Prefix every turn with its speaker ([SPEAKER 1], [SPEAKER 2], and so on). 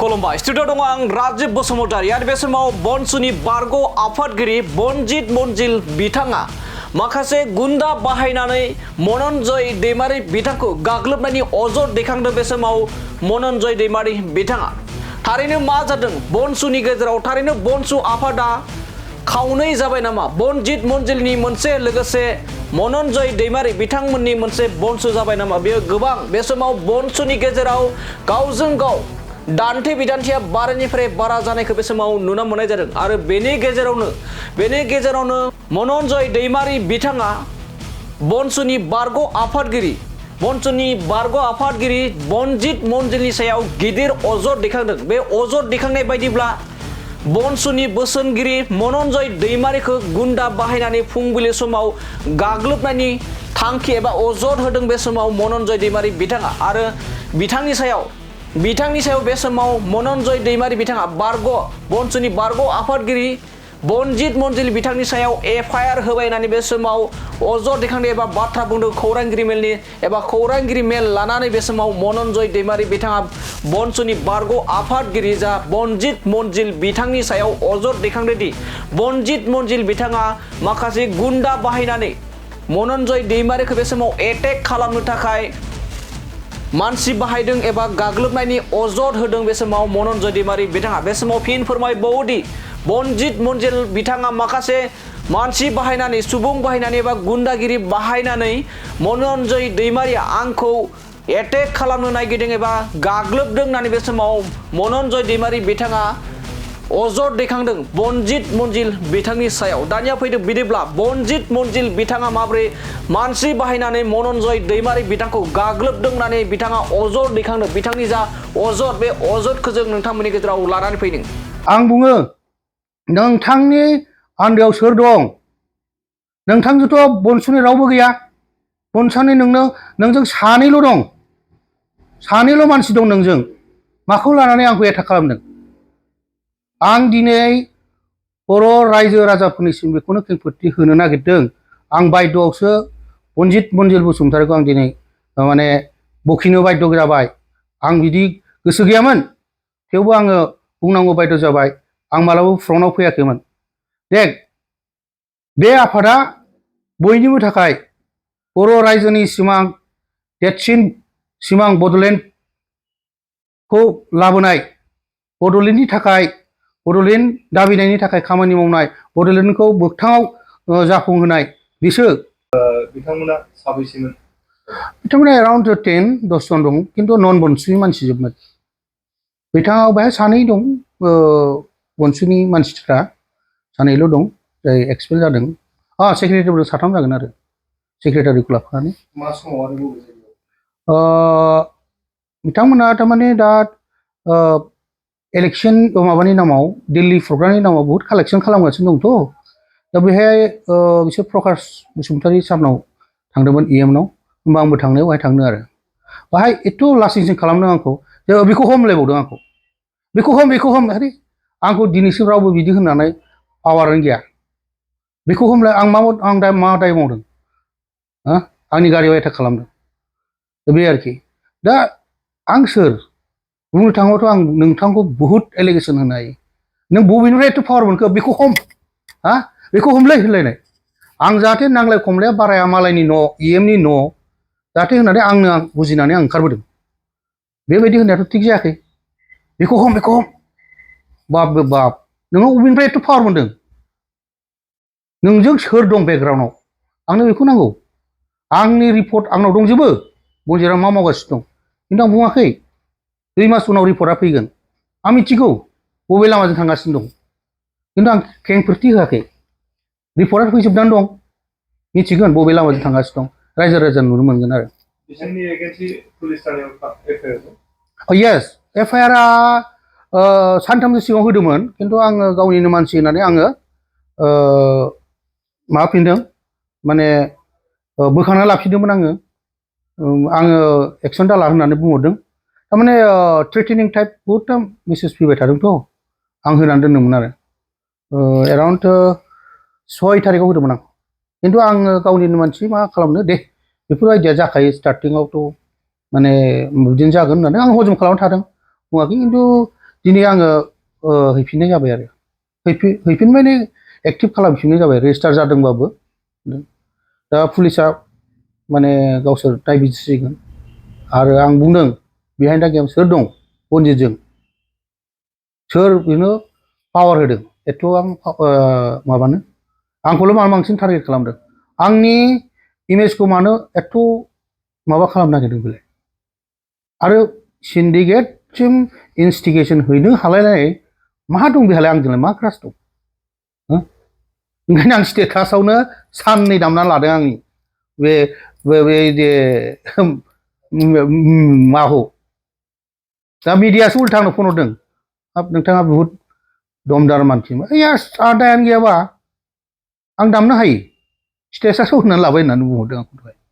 [SPEAKER 1] खुलुमबाय स्टुडिअ दङ आं राजिब बसुमतारी आरो बे समाव बनसुनि बारग' आफादगिरि बनजित मनजिल बिथाङा माखासे गुन्दा बाहायनानै मनन्जय दैमारि बिथांखौ गाग्लोबनायनि अजद दैखांदों। बे समाव मनन्जय दैमारि बिथाङा थारैनो मा जादों बनसुनि गेजेराव, थारैनो बनसु आफादा खावनै जाबाय नामा, बनजित मनजिलनि मोनसे लोगोसे मनन्जय दैमारि बिथांमोननि मोनसे बनसु जाबाय नामा, बेयो गोबां बे समाव बनसुनि गेजेराव गावजों गाव दान्थे बिदान्थेया बारानिफ्राय बारा जानायखौ बे समाव नुनो मोननाय जादों। आरो बेनि गेजेरावनो मनन्जय दैमारि बिथाङा बनसुनि बारग' आफादगिरि बनजित मनजिलनि सायाव गिदिर अजद दैखांदों। बे अजद दैखांनाय बायदिब्ला बनसुनि बोसोनगिरि मनन्जय दैमारिखौ गुन्दा बाहायनानै फुंबिलि समाव गाग्लोबनायनि थांखि एबा अजद होदों बे समाव मनन्जय दैमारि बिथाङा। आरो बिथांनि सायाव बे समाव मनन्जय दैमारि बिथाङा बनसुनि बारग' आफादगिरि बनजित मनजिल बिथांनि सायाव एफआइआर होबाय होननानै बे समाव अजद दैखांदों एबा बाथ्रा बुंदों खौरांगिरि मेल लानानै बे समाव मनन्जय दैमारि बिथाङा बनसुनि बारग' आफादगिरि जा बनजित मनजिल बिथांनि सायाव अजद दैखांदों दि बनजित मनजिल बिथाङा माखासे गुन्दा बाहायनानै मनन्जय दैमारिखौ बे समाव एटेक खालामनो थाखाय मानसि बाहायदों एबा गाग्लोबनायनि अजद होदों बे समाव मनन्जय दैमारि बिथाङा। बे समाव फिन फोरमायबावोदि बनजित मनजिल बिथाङा माखासे मानसि बाहायनानै, सुबुं बाहायनानै एबा गुन्दागिरि बाहायनानै मनन्जय दैमारिया आंखौ एटेक खालामनो नागिरदों एबा गाग्लोबदों होननानै बे समाव मनन्जय दैमारि बिथाङा अजद दैखांदों बनजित मनजिल बिथांनि सायाव। दानिया फैदों बिदिब्ला बनजित मनजिल बिथाङा माबोरै मानसि बाहायनानै मनन्जय दैमारि बिथांखौ गाग्लोबदों होननानै बिथाङा अजद दैखांदों। बिथांनि जा अजद, बे अजदखौ जों नोंथांमोननि गेजेराव लानानै फैदों।
[SPEAKER 2] आं बुङो नोंथांनि आन्दोआव सोर दं? नोंथांजोंथ' बनसुनि रावबो गैया। बनसुनि नोंजों सानैल' दं, सानैल' मानसि दं नोंजों। माखौ लानानै आंखौ एटाक खालामदों? आं दिनै बर' रायजो राजाफोरनिसिम बेखौनो खेंफोरथि होनो नागिरदों। आं बायद'आवसो बनजित मनजिल बसुमतारीखौ आं दिनै बखिनो बायद' जाबाय। आं बिदि गोसो गैयामोन, थेवबो आङो बुंनांगौ बायद' जाबाय। आं मालाबाबो फ्रन्टआव फैयाखैमोन। बे आफादा बयनिबो थाखाय बर' रायजोनि सिमां, देरसिन सिमां बड'लेण्डखौ लाबोनाय, बड'लेण्डनि थाखाय, बड'लेण्ड दाबिनायनि थाखाय खामानि मावनाय, बड'लेण्डखौ मोगथाङाव जाफुंहोनाय बिसोर।
[SPEAKER 3] बिथांमोना साबैसेमोन?
[SPEAKER 2] बिथांमोना एराउन्ड 10 जन दं, खिन्थु नन बनसुनि मानसिजोबमोन। बिथाङा बेहाय सानै दं, बनसुनि मानसिफ्रा सानैल' दं जाय एक्सपेल जादों। सेक्रेटारिबो साथाम जागोन आरो सेक्रेटारिखौ लाफानानै।
[SPEAKER 3] मा समाव आरो बबे जायगायाव?
[SPEAKER 2] बिथांमोना थारमाने दा इलेक्सन माबानि नामाव, दिल्ली प्रग्रामनि नामाव बहुद कालेक्सन खालामगासिनो दंथ'। दा बेहाय बिसोर प्रकाश बसुमतारी सारनाव थांदोंमोन इएमनाव, होमबा आंबो थांनायाव बाहाय थांदों आरो बाहाय एथ' लासिंसिं खालामदों आंखौ जे बेखौ हमलायबावदों आंखौ। बेखौ हम आरे आंखौ दिनैसिम रावबो बिदि होननानै पावारानो गैया। बेखौ हमलाय, आं दा मा दाय मावदों? आंनि गारियाव एटाक खालामदों। बे आरोखि। दा आं सोर? बुंनो थाङोबाथ' आं नोंथांखौ बुहुत एलिगेसन होनो हायो। नों बबेनिफ्राय एथ' पावार मोनखो? बेखौ बेखौ हमलाय होनलायनाय। आं जाहाथे नांलाय खमलाया बाराया, मालायनि न', इएमनि न' जाहाथे होननानै आं बुजिनानै आं ओंखारबोदों। बेबायदि होननायाथ' थिग जायाखै। बेखौ हम। बाप नोङो बबेनिफ्राय एथ' पावार मोनदों? नोंजों सोर दं बेकग्राउन्डआव? आंनो बेखौ नांगौ। आंनि रिपर्ट आंनाव दंजोबो, बनजितआ मा मावगासिनो दं। खिन्थु आं बुङाखै। 2 मास उनाव रिपर्टआ फैगोन। आं मिथिगौ बबे लामाजों थांगासिनो दं, खिन्थु आं खेंफोरथि होआखै। रिपर्टआ फैजोबनानै दं, मिथिगोन बबे लामाजों थांगासिनो दं। रायजो राजा नुनो मोनगोन आरो।
[SPEAKER 3] बिसोरनि एगेन्सि पुलिस थानायाव एफआइआर?
[SPEAKER 2] येस, एफआइआरआ सानथामसो सिगाङाव होदोंमोन, खिन्थु आङो गावनिनो मानसि होननानै आङो माबाफिनदों, माने बोखांना लाफिनदोंमोन आङो एक्सन दाला होननानै बुंहरदों। थारमाने थ्रेटेनिं टाइप बहुदथा मेसेज फैबाय थादोंथ', आं होनानै दोनदोंमोन आरो एराउन्ड 6 तारिखआव होदोंमोन आं। खिन्थु आङो गावनिनो मानसि, मा खालामनो दे, बेफोर आइडिया जाखायो स्टार्टिङावथ' माने बिदिनो जागोन होननानै आं हजम खालामना थादों, बुङाखै। खिन्थु दिनै आङो हैफिननाय जाबाय आरो हैफिनबाय एक्टिभ खालामफिननाय जाबाय रेजिस्टार जादोंबाबो दा पुलिसा माने गावसोर दाय बिजिरसिगोन आरो आं बुंदों बिहाइन्ड दा गेम सोर दं बनजितजों सोर बेनो पावार होदों एथ' आं माबानो आंखौल' मानो बांसिन टारगेट खालामदों आंनि इमेजखौ मानो एथ' माबा खालामनो नागिरदों बेलाय आरो सिन्डिकेटसिम इनस्टिगेसन हैनो हालायलाय मा दं बेहालाय आंजोंलाय मा क्रास दं ओंखायनो आं स्टेटासआवनो साननै दामना लादों आंनि बे जे माखौ दा मिडियासो उल्था आंनो फन हरदों हाब नोंथाङा बुहुद दमदार मानसि दायानो गैयाबा आं दामनो हायो स्टेटासआव होनानै लाबाय होननानै बुंहरदों आंखौ